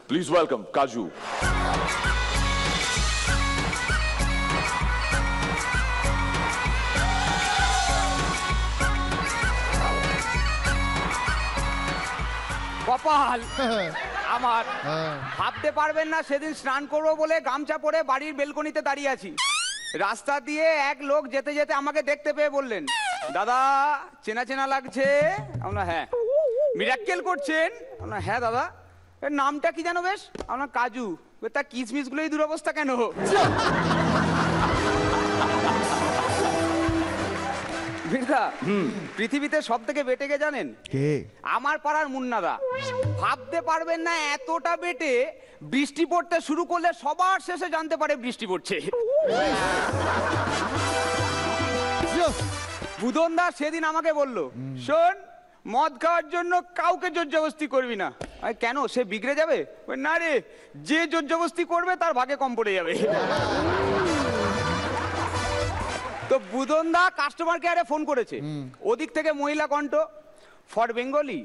Please welcome কাজু। কপাল আমার, ভাবতে পারবেন না সেদিন স্নান করবো বলে গামছা পরে বাড়ির বেলকনিতে দাঁড়িয়ে আছি। রাস্তা দিয়ে এক লোক যেতে যেতে আমাকে দেখতে পেয়ে বললেন, দাদা চেনা চেনা লাগছে। আমরা হ্যাঁ। মিরাক্কেল করছেন? আমরা হ্যাঁ দাদা। এর নামটা কি জানো? বেশ আমরা কাজু। তা কিসমিস গুলোই দুরবস্থা কেন? পৃথিবীতে সব থেকে বেটে কে জানেন? কে? আমার পাড়ার মুন্নাদা। ভাবতে পারবেন না এতটা বেটে বৃষ্টি পড়তে শুরু করলে সবার শেষে জানতে পারে বৃষ্টি পড়ছে। বুদন দা সেদিন আমাকে বলল, শোন মদ খাওয়ার জন্য কাউকে জোর জবস্তি করবি না। কেন, সে বিগড়ে যাবে? না রে, যে জোর জবস্তি করবে তার ভাগে কম পড়ে যাবে। তো বুদন দা কাস্টমার কেয়ারে ফোন করেছে, ওদিক থেকে মহিলা কণ্ঠ, for Bengali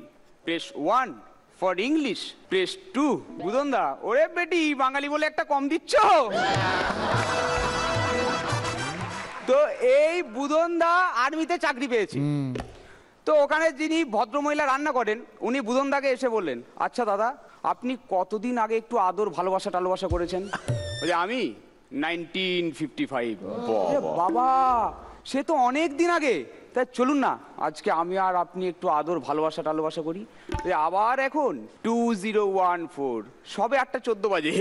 press 1, for English press 2। বুদন দা, ওরে বেটি বাঙালি বলে একটা কম দিচ্ছ? তো এই বুদন দা আর্মিতে চাকরি পেয়েছে। তো ওখানে যিনি ভদ্রমহিলা রান্না করেন উনি বুদন দাকে এসে বললেন, আচ্ছা দাদা আপনি কতদিন আগে একটু আদর ভালোবাসা টালোবাসা করেছেন? বলে আমি 1955। বাবা, সে তো অনেক দিন আগে। তাই চলুন না আজকে আমি আর আপনি একটু আদর ভালোবাসা টালোবাসা করি। আবার এখন 2014, সবে 8:14 বাজে।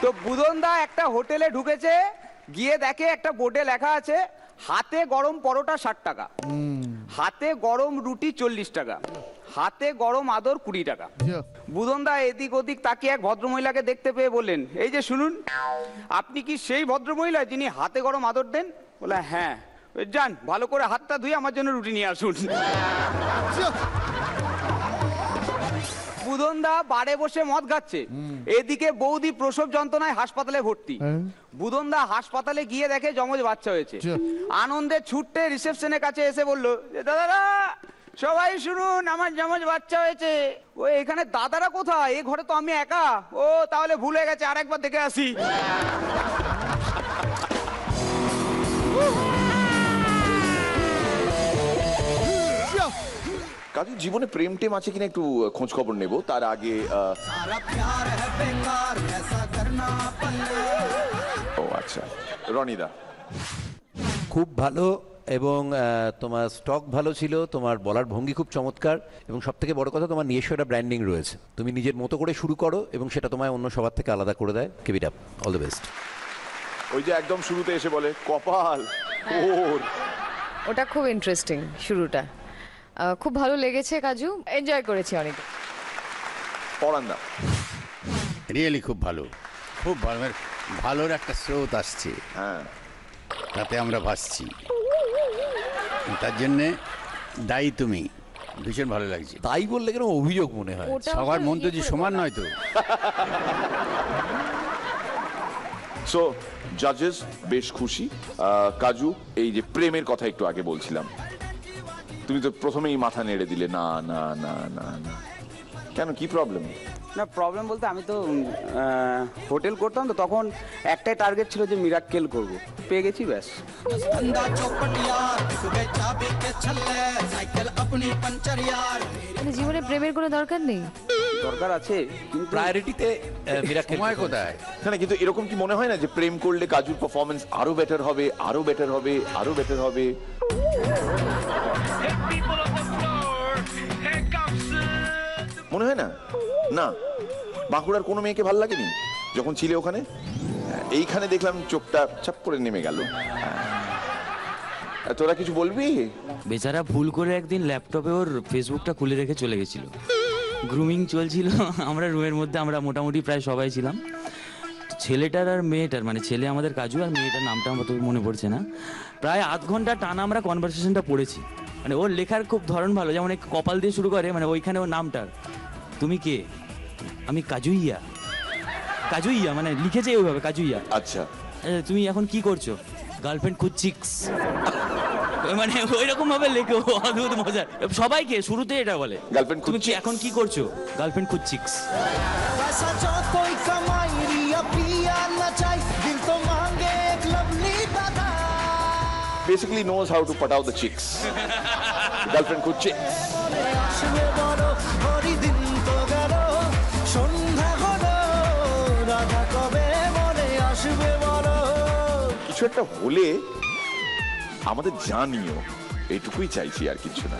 তো বুদন দা একটা হোটেলে ঢুকেছে, গিয়ে দেখে একটা বোর্ডে লেখা আছে হাতে গরম পরোটা 60 টাকা, হাতে গরম রুটি 40 টাকা, হাতে গরম আদর 20 টাকা। বুদন দা এদিক ওদিক তাকিয়ে এক ভদ্রমহিলাকে দেখতে পেয়ে বললেন, এই যে শুনুন, আপনি কি সেই ভদ্রমহিলা যিনি হাতে গরম আদর দেন? বলে হ্যাঁ। যান ভালো করে হাতটা ধুয়ে আমার জন্য রুটি নিয়ে আসুন। বুদন দা বারে বসে মদ খাচ্ছে, এদিকে বৌদি প্রসব যন্ত্রণায় হাসপাতালে ভর্তি। বুদন দা হাসপাতালে গিয়ে দেখে যমজ বাচ্চা হয়েছে। আনন্দে ছুটতে রিসেপশনের কাছে এসে বলল, দাদারা সবাই শুনুন, আমার যমজ বাচ্চা হয়েছে। ও এখানে দাদারা কোথায়? এই ঘরে তো আমি একা। ও তাহলে ভুলে গেছে, আরেকবার দেখে আসি। কাজু জীবনে প্রেম টেম আছে কিনা একটু খোঁজ খবর নেব, তার আগে ও আচ্ছা রনিদা। খুব ভালো, এবং তোমার স্টক ভালো ছিল, তোমার বলার ভঙ্গি খুব চমৎকার, এবং সব থেকে বড় কথা তোমার নিজস্ব একটা ব্র্যান্ডিং রয়েছে। তুমি নিজের মতো করে শুরু করো এবং সেটা তোমায় অন্য সবার থেকে আলাদা করে দেয়। Keep it up, all the best. ওই যে একদম শুরুতে এসে বলে কপাল ওর, ওটা খুব ইন্টারেস্টিং শুরুটা, খুব ভালো লেগেছে কাজু, এনজয় করেছি অনেক। পরান্দা রিয়েলি খুব ভালো, খুব ভালো, ভালোর একটা স্রোত আসছে, হ্যাঁ তাতে আমরা ভাসছি, তার জন্যে দায়ী তুমি। ভীষণ ভালো লাগছে। তাই বললে কেন অভিযোগ মনে হয়? সবার মন তো যে সমান নয় তো। সো জাজেস বেশ খুশি। কাজু, এই যে প্রেমের কথা একটু আগে বলছিলাম, তুমি তো প্রথমেই মাথা নেড়ে দিলে না না না না না, কেন, কি প্রবলেম? না প্রবলেম বলতে আমি তো হোটেল করতাম, তো তখন একটাই টার্গেট ছিল যে মিরাক্কেল করব, পেয়ে গেছি ব্যাস। জীবনে প্রেমের কোনো দরকার নেই? দরকার আছে, কিন্তু প্রায়োরিটিতে সময় কোথায়? না কিন্তু এরকম কি মনে হয় না যে প্রেম করলে কাজুর পারফরমেন্স আরো বেটার হবে, আরো বেটার হবে, আরো বেটার হবে? মনে হয় না? না, বাঁকুড়ার কোনো মেয়েকে ভাল লাগেনি যখন ছিলে ওখানে? এইখানে দেখলাম চোখটা চাপ করে নেমে গেল। তোরা কিছু বলবি? বেচারা ভুল করে একদিন ল্যাপটপে ওর ফেসবুকটা খুলে রেখে চলে গেছিল। গ্রুমিং চলছিল, আমরা রুমের মধ্যে আমরা মোটামুটি প্রায় সবাই ছিলাম। ছেলেটার আর মেয়েটার, মানে ছেলে আমাদের কাজু আর মেয়েটার নামটা আমার তো মনে পড়ছে না, প্রায় আধ ঘন্টা টানা আমরা কনভারসেশনটা পড়েছি। মানে ওর লেখার খুব ধরন ভালো, যেমন কপাল দিয়ে শুরু করে, মানে ওইখানে ওর নামটার, তুমি কে? আমি কাজুইয়া। কাজুইয়া মানে লিখেছে ওইভাবে, কাজুইয়া। আচ্ছা, তুমি এখন কি করছো? গার্লফ্রেন্ড খুঁজছিস। মানে ওই রকম ভাবে লেখো, অদ্ভুত মজার। সবাইকে শুরুতে এটা বলে, Girlfriend তুমি কি খুঁজছিস? এখন কি করছো? গার্লফ্রেন্ড খুঁজছিস। पैसा जो कोई कमाई रिया पिया न चाय दिल तो मांगे एक लवली दादा Basically knows how to put out the chicks. Girlfriend খুঁজছে। মনে আসবে বড় হরি দিন তো গেল সন্ধ্যা হলো রাধা কবে মনে আসবে বড় কিছু একটা হলে আমাদের জানিও, এইটুকুই চাইছি, আর কিছু না।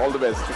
All the best.